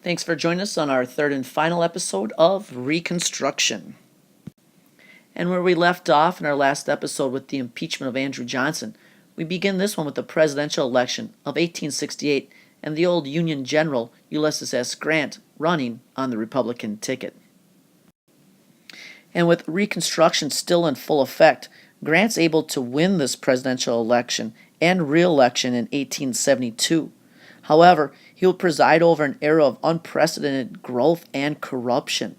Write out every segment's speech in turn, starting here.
Thanks for joining us on our third and final episode of Reconstruction. And where we left off in our last episode with the impeachment of Andrew Johnson, we begin this one with the presidential election of 1868 and the old Union General Ulysses S. Grant running on the Republican ticket. And with Reconstruction still in full effect, Grant's able to win this presidential election and re-election in 1872. However, he will preside over an era of unprecedented growth and corruption.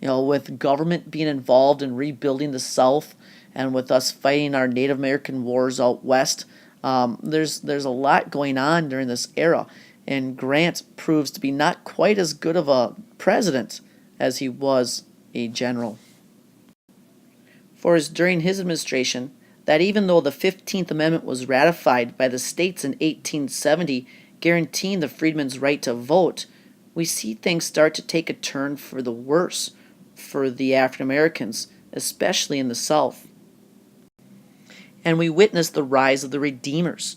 With government being involved in rebuilding the South, and with us fighting our Native American wars out west, there's a lot going on during this era, and Grant proves to be not quite as good of a president as he was a general. For it is during his administration that even though the 15th Amendment was ratified by the states in 1870, guaranteeing the freedmen's right to vote, we see things start to take a turn for the worse for the African Americans, especially in the South. And we witness the rise of the Redeemers,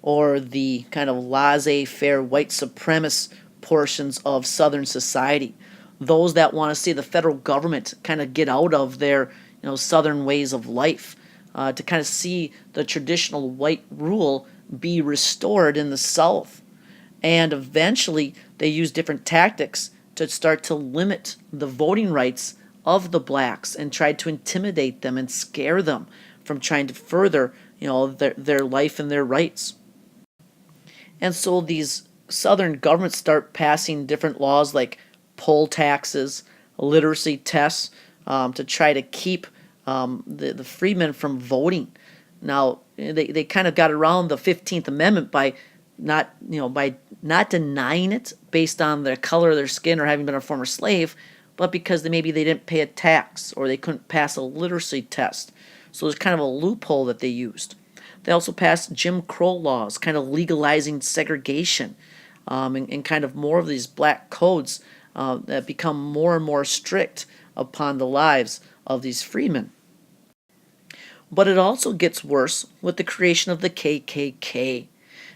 or the kind of laissez-faire white supremacist portions of Southern society, those that want to see the federal government kind of get out of their Southern ways of life, to kind of see the traditional white rule be restored in the South. And eventually they use different tactics to start to limit the voting rights of the blacks and try to intimidate them and scare them from trying to further their life and their rights. And so these Southern governments start passing different laws like poll taxes, literacy tests, to try to keep the freedmen from voting. Now they kind of got around the 15th Amendment by not denying it based on the color of their skin or having been a former slave, but because they didn't pay a tax or they couldn't pass a literacy test. So there's kind of a loophole that they used. They also passed Jim Crow laws, kind of legalizing segregation, and kind of more of these black codes that become more and more strict upon the lives of these freedmen. But it also gets worse with the creation of the KKK.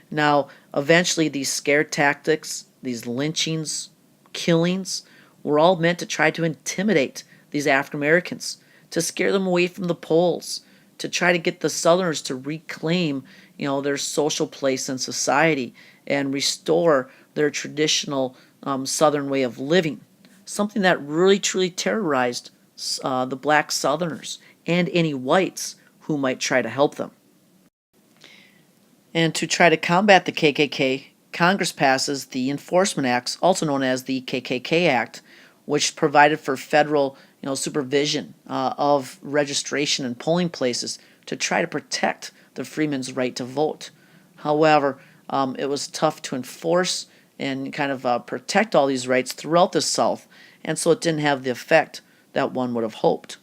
Now, eventually these scare tactics, these lynchings, killings, were all meant to try to intimidate these African Americans, to scare them away from the polls, to try to get the Southerners to reclaim, their social place in society and restore their traditional Southern way of living, something that really truly terrorized the black Southerners and any whites who might try to help them. And to try to combat the KKK, Congress passes the Enforcement Acts, also known as the KKK Act, which provided for federal supervision of registration and polling places to try to protect the freedmen's right to vote. However, it was tough to enforce and kind of protect all these rights throughout the South, and so it didn't have the effect that one would have hoped.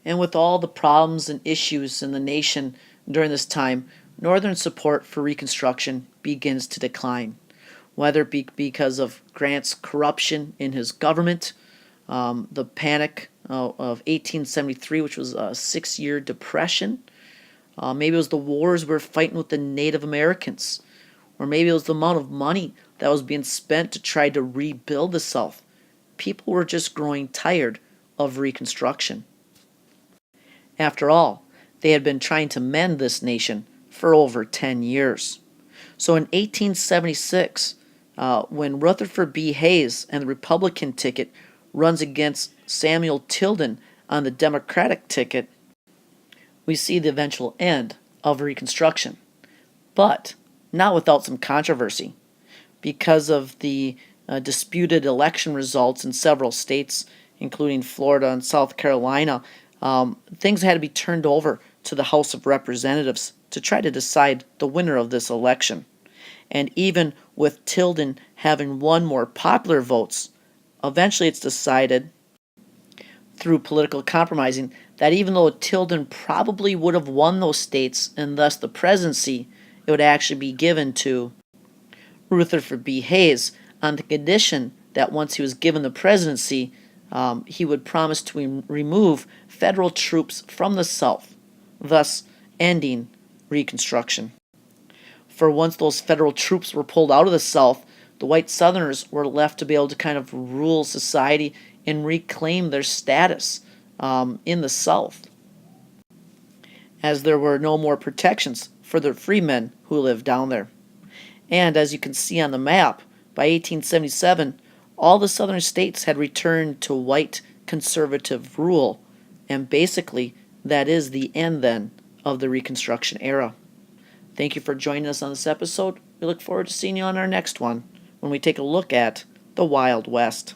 And with all the problems and issues in the nation during this time, Northern support for Reconstruction begins to decline, whether it be because of Grant's corruption in his government, the panic of 1873, which was a 6-year depression. Maybe it was the wars we were fighting with the Native Americans, or maybe it was the amount of money that was being spent to try to rebuild the South. People were just growing tired of Reconstruction. After all, they had been trying to mend this nation for over 10 years. So in 1876, when Rutherford B. Hayes and the Republican ticket runs against Samuel Tilden on the Democratic ticket, we see the eventual end of Reconstruction. But not without some controversy. Because of the disputed election results in several states, including Florida and South Carolina, things had to be turned over to the House of Representatives to try to decide the winner of this election. And even with Tilden having won more popular votes, eventually it's decided through political compromising that even though Tilden probably would have won those states and thus the presidency, it would actually be given to Rutherford B. Hayes on the condition that once he was given the presidency, he would promise to remove federal troops from the South, thus ending Reconstruction. For once those federal troops were pulled out of the South, the white Southerners were left to be able to kind of rule society and reclaim their status in the South, as there were no more protections for the free men who lived down there. And as you can see on the map, by 1877, all the southern states had returned to white conservative rule, and basically that is the end then of the Reconstruction era. Thank you for joining us on this episode. We look forward to seeing you on our next one when we take a look at the Wild West.